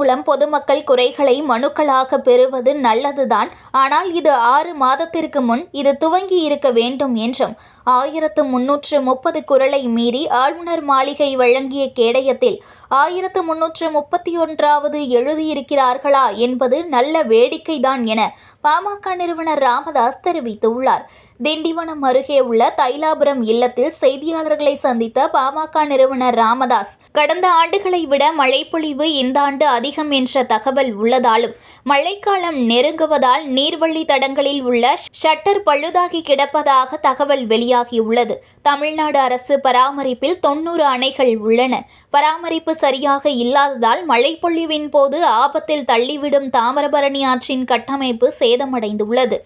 மூலம் பொதுமக்கள் குறைகளை மனுக்களாக பெறுவது நல்லதுதான். ஆனால் இது 6 மாதத்திற்கு முன் இது துவங்கி இருக்க வேண்டும் என்றும் 1330 குறளை மீறி ஆளுநர் மாளிகை வழங்கிய கேடயத்தில் 1331வது எழுதியிருக்கிறார்களா என்பது நல்ல வேடிக்கைதான் என பாமக நிறுவனர் ராமதாஸ் தெரிவித்துள்ளார். திண்டிவனம் அருகே உள்ள தைலாபுரம் இல்லத்தில் செய்தியாளர்களை சந்தித்த பாமக நிறுவனர் ராமதாஸ், கடந்த ஆண்டுகளை விட மழைப்பொழிவு இந்த ஆண்டு அதிகம் என்ற தகவல் உள்ளதாலும் மழைக்காலம் நெருங்குவதால் நீர்வழி தடங்களில் உள்ள ஷட்டர் பழுதாகி கிடப்பதாக தகவல் வெளியாகியுள்ளது. தமிழ்நாடு அரசு பராமரிப்பில் 90 அணைகள் உள்ளன. பராமரிப்பு சரியாக இல்லாததால் மழைப்பொழிவின் போது ஆபத்தில் தள்ளிவிடும் தாமிரபரணி ஆற்றின் கட்டமைப்பு சேதமடைந்துள்ளது.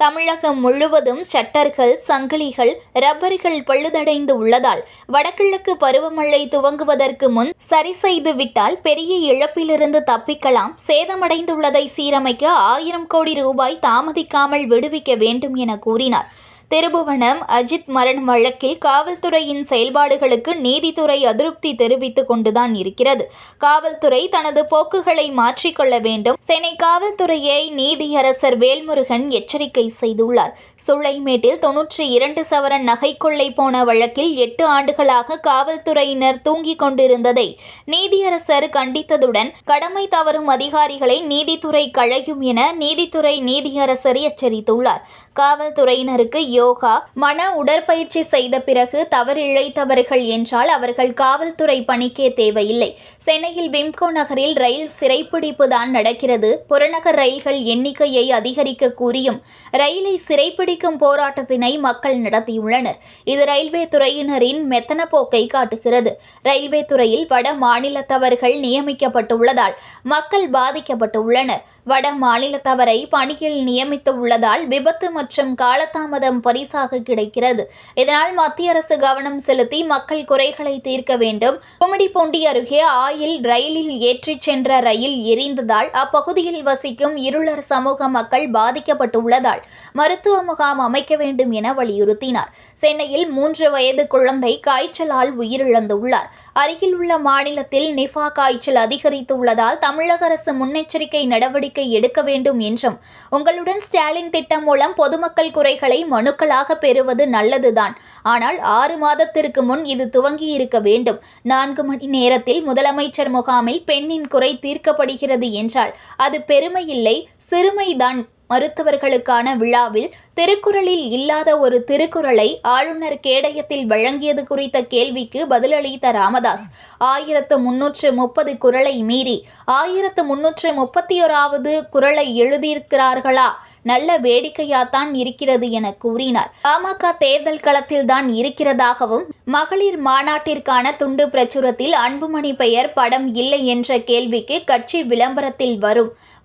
தமிழகம் முழுவதும் ஷட்டர்கள், சங்கிலிகள், ரப்பர்கள் பழுதடைந்து உள்ளதால் வடகிழக்கு பருவமழை துவங்குவதற்கு முன் சரி செய்து விட்டால் பெரிய இழப்பிலிருந்து தப்பிக்கலாம். சேதமடைந்துள்ளதை சீரமைக்க 1000 கோடி ரூபாய் தாமதிக்காமல் விடுவிக்க வேண்டும் என கூறினார். திருபுவனம் அஜித் மரண வழக்கில் காவல்துறையின் செயல்பாடுகளுக்கு நீதித்துறை அதிருப்தி தெரிவித்துக் கொண்டுதான் இருக்கிறது. காவல்துறை தனது போக்குகளை மாற்றிக்கொள்ள வேண்டும். சென்னை காவல்துறையை நீதியரசர் வேல்முருகன் எச்சரிக்கை செய்துள்ளார். சூளைமேட்டில் 92 சவரன் நகை கொள்ளை போன வழக்கில் 8 ஆண்டுகளாக காவல்துறையினர் தூங்கிக் கொண்டிருந்ததை நீதியரசர் கண்டித்ததுடன் கடமை தவறும் அதிகாரிகளை நீதித்துறை களையும் என நீதித்துறை நீதியரசர் எச்சரித்துள்ளார். காவல்துறையினருக்கு யோகா, மன உடற்பயிற்சி செய்த பிறகு தவறிழைத்தவர்கள் என்றால் அவர்கள் காவல்துறை பணிக்கே தேவையில்லை. சென்னையில் விம்கோ நகரில் ரயில் சிறைப்பிடிப்பு தான் நடக்கிறது. புறநகர் ரயில்கள் எண்ணிக்கையை அதிகரிக்க கூறியும் ரயிலை சிறைப்பிடிக்கும் போராட்டத்தினை மக்கள் நடத்தியுள்ளனர். இது ரயில்வே துறையினரின் மெத்தன போக்கை காட்டுகிறது. ரயில்வே துறையில் வட மாநிலத்தவர்கள் நியமிக்கப்பட்டுள்ளதால் மக்கள் பாதிக்கப்பட்டுள்ளனர். வட மாநிலத்தவரை பணியில் நியமித்துள்ளதால் விபத்து மற்றும் காலதாமதம் பரிசாக கிடைக்கிறது. இதனால் மத்திய அரசு கவனம் செலுத்தி மக்கள் குறைகளை தீர்க்க வேண்டும். கும்மிடிப்பூண்டி அருகே ஆயில் ரயிலில் ஏற்றிச் சென்ற ரயில் எரிந்ததால் அப்பகுதியில் வசிக்கும் இருளர் சமூக மக்கள் பாதிக்கப்பட்டுள்ளதால் மருத்துவ முகாம் அமைக்க வேண்டும் என வலியுறுத்தினார். சென்னையில் 3 வயது குழந்தை காய்ச்சலால் உயிரிழந்துள்ளார். அருகில் உள்ள மாநிலத்தில் நிஃபா காய்ச்சல் அதிகரித்துள்ளதால் தமிழக அரசு முன்னெச்சரிக்கை நடவடிக்கை எடுக்க வேண்டும் என்றும், உங்களுடன் ஸ்டாலின் திட்டம் மூலம் பொதுமக்கள் குறைகளை மனுக்களாக பெறுவது நல்லதுதான். ஆனால் 6 மாதத்திற்கு முன் இது துவங்கி இருக்க வேண்டும். 4 மணி நேரத்தில் முதலமைச்சர் முகாமில் பெண்ணின் குறை தீர்க்கப்படுகிறது என்றால் அது பெருமையில்லை, சிறுமைதான். மருத்துவர்களுக்கான விழாவில் திருக்குறளில் இல்லாத ஒரு திருக்குறளை ஆளுநர் கேடயத்தில் வழங்கியது குறித்த கேள்விக்கு பதிலளித்த ராமதாஸ், 1330 குறளை மீறி 1331வது குறளை எழுதியிருக்கிறார்களா? நல்ல வேடிக்கையாத்தான் இருக்கிறது என கூறினார். பாமக தேர்தல் களத்தில் தான் இருக்கிறதாகவும், மகளிர் மாநாட்டிற்கான துண்டு பிரச்சுரத்தில் அன்புமணி பெயர் படம் இல்லை என்ற கேள்விக்கு கட்சி விளம்பரத்தில்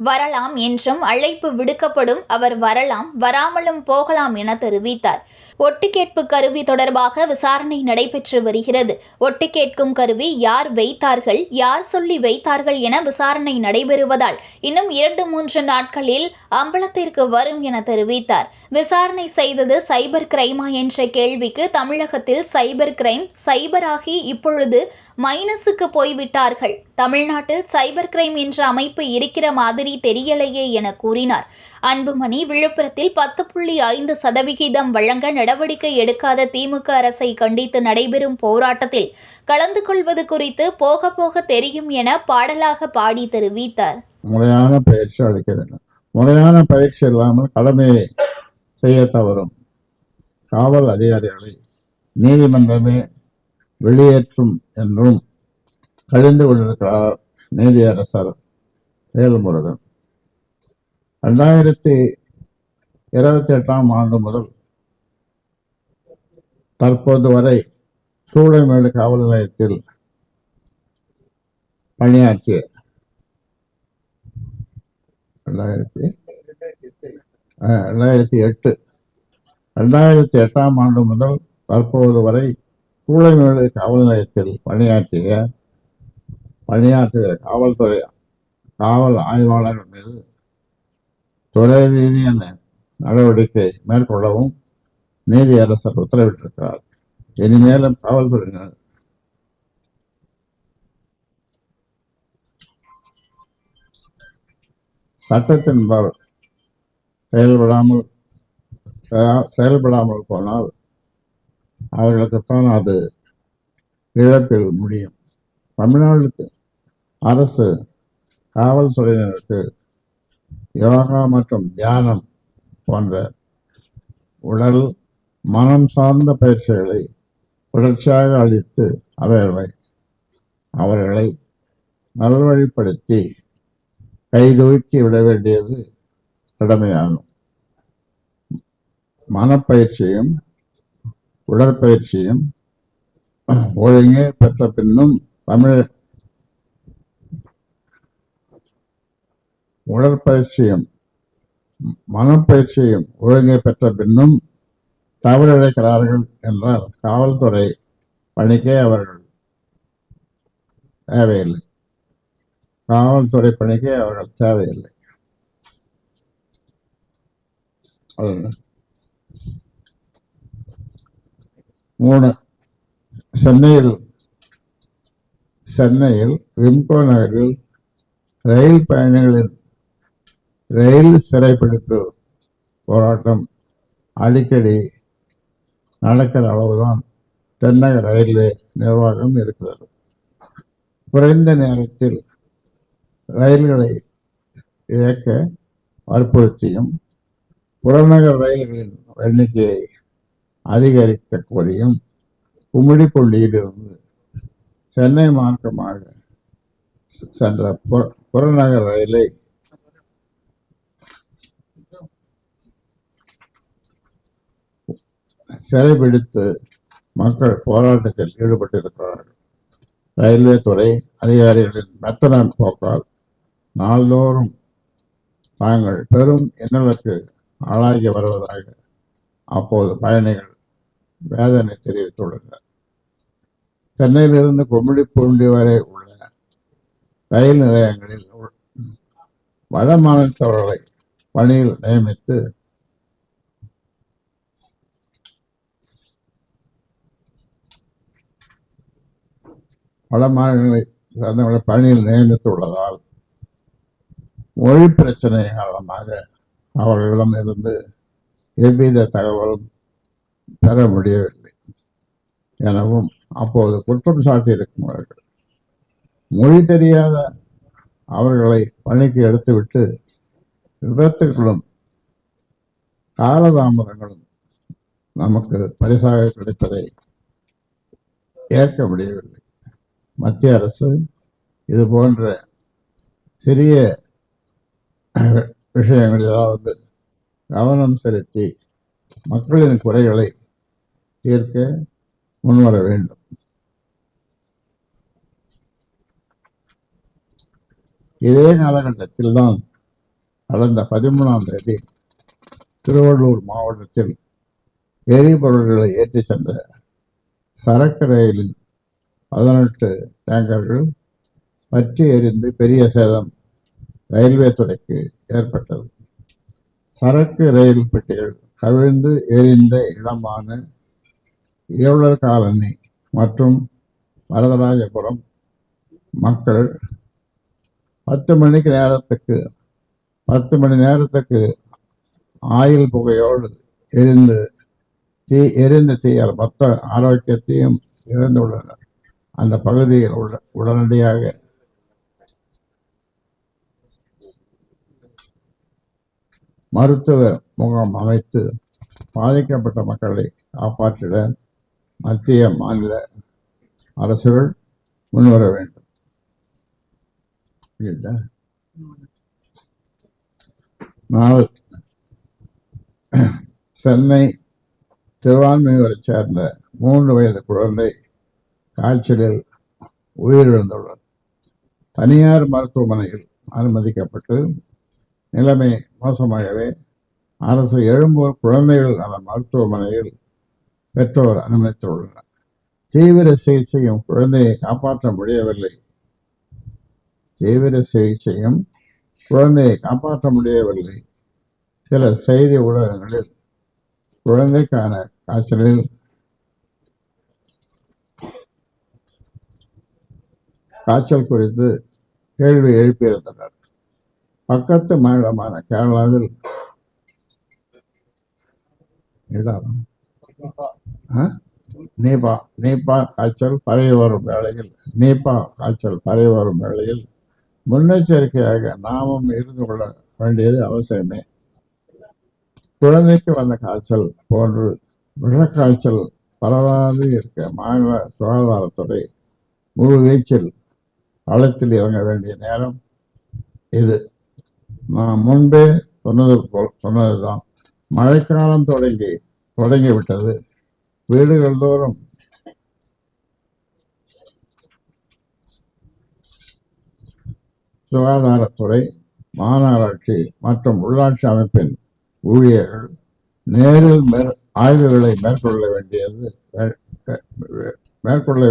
வரலாம் என்றும் அழைப்பு விடுக்கப்படும், அவர் வரலாம், வராமலும் போகலாம் என தெரிவித்தார். ஒட்டு கேட்பு கருவி தொடர்பாக விசாரணை நடைபெற்று வருகிறது. ஒட்டு கேட்கும் கருவி யார் வைத்தார்கள், யார் சொல்லி வைத்தார்கள் என விசாரணை நடைபெறுவதால் இன்னும் 2-3 நாட்களில் அம்பலத்திற்கு வரும் என தெரிவித்தார். விசாரணை செய்தது சைபர் கிரைமா என்ற கேள்விக்கு தமிழகத்தில் சைபர் கிரைம் சைபராகி இப்பொழுது மைனஸுக்கு போய்விட்டார்கள். தமிழ்நாட்டில் சைபர் கிரைம் என்ற அமைப்பு இருக்கிற மாதிரி தெரியலையே என கூறினார். அன்புமணி விழுப்புரத்தில் 10.5% வழங்க நடவடிக்கை எடுக்காத திமுக அரசை கண்டித்து நடைபெறும் போராட்டத்தில் கலந்து கொள்வது குறித்து போக போக தெரியும் என பாடலாக பாடி தெரிவித்தார். முறையான பயிற்சி அளிக்க வேண்டும். முறையான பயிற்சி இல்லாமல் கடமையை செய்ய தவறும் காவல் அதிகாரிகளை நீதிமன்றமே வெளியேற்றும் என்றும் கழிந்து கொண்டிருக்கிறார் நீதியரசர் வேல்முருகன். 2028ஆம் ஆண்டு முதல் தற்போது வரை சூளைமேடு காவல் நிலையத்தில் பணியாற்றிய 2008ஆம் ஆண்டு முதல் தற்போது வரை சூளைமேடு காவல் நிலையத்தில் பணியாற்றுகிற காவல்துறை காவல் ஆய்வாளர்கள் மீது துறை ரீதியான நடவடிக்கை மேற்கொள்ளவும் நீதியரசர் உத்தரவிட்டிருக்கிறார். இனிமேலும் காவல்துறையினர் சட்டத்தின்பால் செயல்படாமல் போனால் அவர்களுக்குத்தான் அது இழப்பில் முடியும். தமிழ்நாடு அரசு காவல்துறையினருக்கு யோகா மற்றும் தியானம் போன்ற உடல் மனம் சார்ந்த பயிற்சிகளை தொடர்ச்சியாக அளித்து அவர்களை நல்வழிப்படுத்தி கைதூக்கி விட வேண்டியது கடமையாகும். மனப்பயிற்சியும் உடற்பயிற்சியும் ஒழுங்கே பெற்ற பின்னும் மனப்பயிற்சியும் ஒழுங்கை பெற்ற பின்னும் தவறிழைக்கிறார்கள் என்றால் காவல்துறை பணிக்கே அவர்கள் தேவையில்லை. காவல்துறை பணிக்கே அவர்கள் தேவையில்லை. 3 சென்னையில் விம்கோ நகரில் ரயில் பயணிகளின் ரயில் சிறைப்பிடிப்பு போராட்டம் அடிக்கடி நடக்கிற அளவுதான் தென்னக ரயில்வே நிர்வாகம் இருக்கிறது. குறைந்த நேரத்தில் ரயில்களை இயக்க வற்புறுத்தியும் புறநகர் ரயில்களின் எண்ணிக்கையை அதிகரிக்க கோரியும் கும்மிடிப்பூண்டியிலிருந்து சென்னை மார்க்கமாக சென்ற புறநகர் ரயிலை சிறைபிடித்து மக்கள் போராட்டத்தில் ஈடுபட்டிருக்கிறார்கள். ரயில்வே துறை அதிகாரிகளின் மெத்தன போக்கால் நாள்தோறும் தாங்கள் பெரும் இன்னலுக்கு ஆளாகி வருவதாக அப்போது பயணிகள் வேதனை தெரிவித்துள்ளனர். சென்னையிலிருந்து கும்மிடிப்பூண்டி வரை உள்ள ரயில் நிலையங்களில் வட மாநிலத்தவர்களை பணியில் நியமித்து வட மாநிலங்களை சேர்ந்தவர்களை பணியில் நியமித்துள்ளதால் மொழி பிரச்சனை காரணமாக அவர்களிடம் இருந்து எவ்வித தகவலும் பெற முடியவில்லை எனவும் அப்போது குற்றம் சாட்டியிருக்கிறார்கள். மொழி தெரியாத அவர்களை பணிக்கு எடுத்துவிட்டு விபத்துகளும் காலதாமதங்களும் நமக்கு பரிசாக கிடைப்பதை ஏற்க முடியவில்லை. மத்திய அரசு இது போன்ற சிறிய விஷயங்களிலாவது கவனம் செலுத்தி மக்களின் குறைகளை தீர்க்க முன்வர வேண்டும். இதே காலகட்டத்தில் தான் கடந்த 13ஆம் தேதி திருவள்ளூர் மாவட்டத்தில் எரிபொருள்களை ஏற்றி சென்ற சரக்கு ரயிலின் 18 டேங்கர்கள் பற்றி எரிந்து பெரிய சேதம் ரயில்வே துறைக்கு ஏற்பட்டது. சரக்கு ரயில் பெட்டிகள் கவிழ்ந்து எரிந்த இடமான ஈழர் காலனி மற்றும் வரதராஜபுரம் மக்கள் 10 மணி நேரத்துக்கு ஆயில் புகையோடு எரிந்த தீயால் மொத்த ஆரோக்கியத்தையும் இழந்துள்ளனர். அந்த பகுதியில் உடனடியாக மருத்துவ முகாம் அமைத்து பாதிக்கப்பட்ட மக்களை காப்பாற்றிட மத்திய மாநில அரசுகள் முன்வர வேண்டும். சென்னை திருவான்மையூரை சேர்ந்த 3 வயது குழந்தை காய்ச்சலில் உயிரிழந்துள்ளார். தனியார் மருத்துவமனையில் அனுமதிக்கப்பட்டு நிலைமை மோசமாகவே அரசு எழும்பூர் குழந்தைகள் நல மருத்துவமனையில் பெற்றோர் அனுமதித்துள்ளனர். தீவிர சிகிச்சையும் குழந்தையை காப்பாற்ற முடியவில்லை. சில செய்தி ஊடகங்களில் குழந்தைக்கான காய்ச்சல் குறித்து கேள்வி எழுப்பியிருந்தனர். பக்கத்து மாநிலமான கேரளாவில் இடம் நீப்பா காய்ச்சல் பரவி வரும் வேளையில் முன்னெச்சரிக்கையாக நாமும் இருந்து கொள்ள வேண்டியது அவசியமே. குழந்தைக்கு வந்த காய்ச்சல் போன்று விஷக்காய்ச்சல் பரவாது இருக்க மாநில சுகாதாரத்துறை முழு வீச்சில் களத்தில் இறங்க வேண்டிய நேரம் இது. நான் முன்பே சொன்னதுதான். மழைக்காலம் தொடங்கிவிட்டது. வீடுகள் தோறும் சுகாதாரத்துறை, மாநகராட்சி மற்றும் உள்ளாட்சி அமைப்பின் ஊழியர்கள் நேரில் ஆய்வுகளை மேற்கொள்ள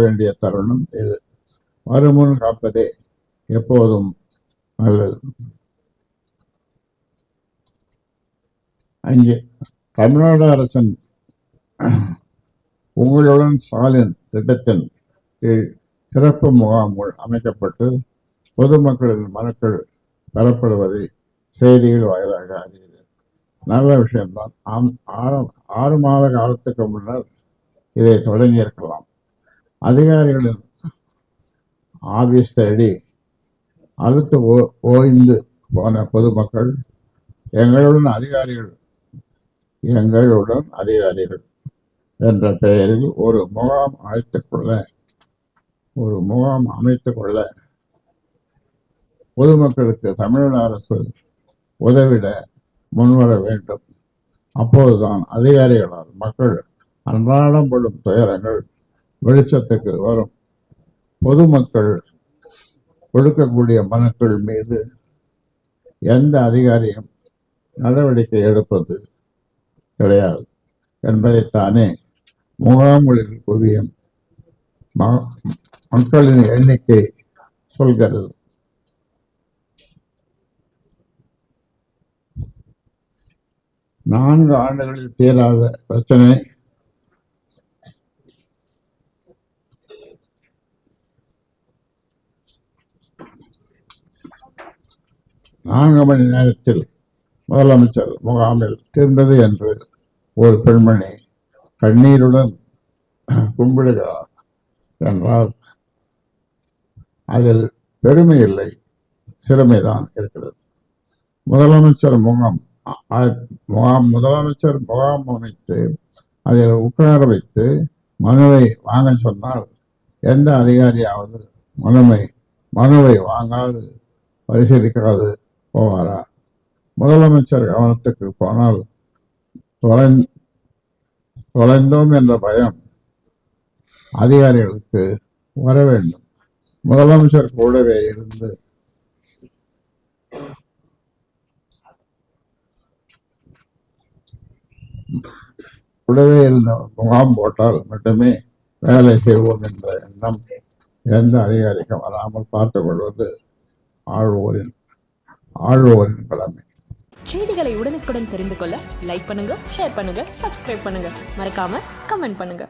வேண்டிய தருணம் இது. வருமுன் காப்பதே எப்போதும் நல்லது. அங்கே தமிழ்நாடு அரசின் உங்களுடன் ஸ்டாலின் திட்டத்தின் கீழ் சிறப்பு முகாம்கள் அமைக்கப்பட்டு பொதுமக்களின் மனுக்கள் பெறப்படுவதை செய்திகள் வாயிலாக அறிகிறேன். நல்ல விஷயம்தான். 6 மாத காலத்துக்கு முன்னர் இதை தொடங்கி இருக்கலாம். அதிகாரிகளின் ஆபீஸ் தேடி அழுத்து ஓய்ந்து போன பொதுமக்கள் எங்களுடன் அதிகாரிகள் என்ற பெயரில் ஒரு முகாம் அமைத்துக் கொள்ள பொதுமக்களுக்கு தமிழக அரசு உதவிட முன்வர வேண்டும். அப்போதுதான் அதிகாரிகளால் மக்கள் அன்றாடம் படும் துயரங்கள் வெளிச்சத்துக்கு வரும். பொதுமக்கள் கொடுக்கக்கூடிய மனுக்கள் மீது எந்த அதிகாரியும் நடவடிக்கை எடுப்பது கிடையாது என்பதைத்தானே முகாம்களில் குவியும் மக்களின் எண்ணிக்கை சொல்கிறது. நான்கு ஆண்டுகளில் தீராத பிரச்சனை 4 மணி நேரத்தில் முதலமைச்சர் முகாமில் தீர்ந்தது என்று ஒரு பெண்மணி கண்ணீருடன் கும்பிடுகிறார் என்றால் அதில் பெருமை இல்லை, சிறுமைதான் இருக்கிறது. முதலமைச்சர் முகாம் அமைத்து அதில் உட்கார வைத்து மனுவை வாங்க சொன்னால் எந்த அதிகாரியாவது மனுவை வாங்காது பரிசீலிக்காது போவாரா? முதலமைச்சர் கவனத்துக்கு போனால் தொலைந்தோம் என்ற பயம் அதிகாரிகளுக்கு வர வேண்டும். முதலமைச்சர் கூடவே இருந்து முகாம் போட்டால் மட்டுமே வேலை செய்வோம் என்ற எண்ணம் எந்த அதிகாரிக்கும் வராமல் பார்த்துக் கொள்வது ஆழ்வோரின் கடமை. செய்திகளை உடனுக்குடன் தெரிந்து கொள்ள லைக் பண்ணுங்க, ஷேர் பண்ணுங்க, சப்ஸ்கிரைப் பண்ணுங்க, மறக்காம கமெண்ட் பண்ணுங்க.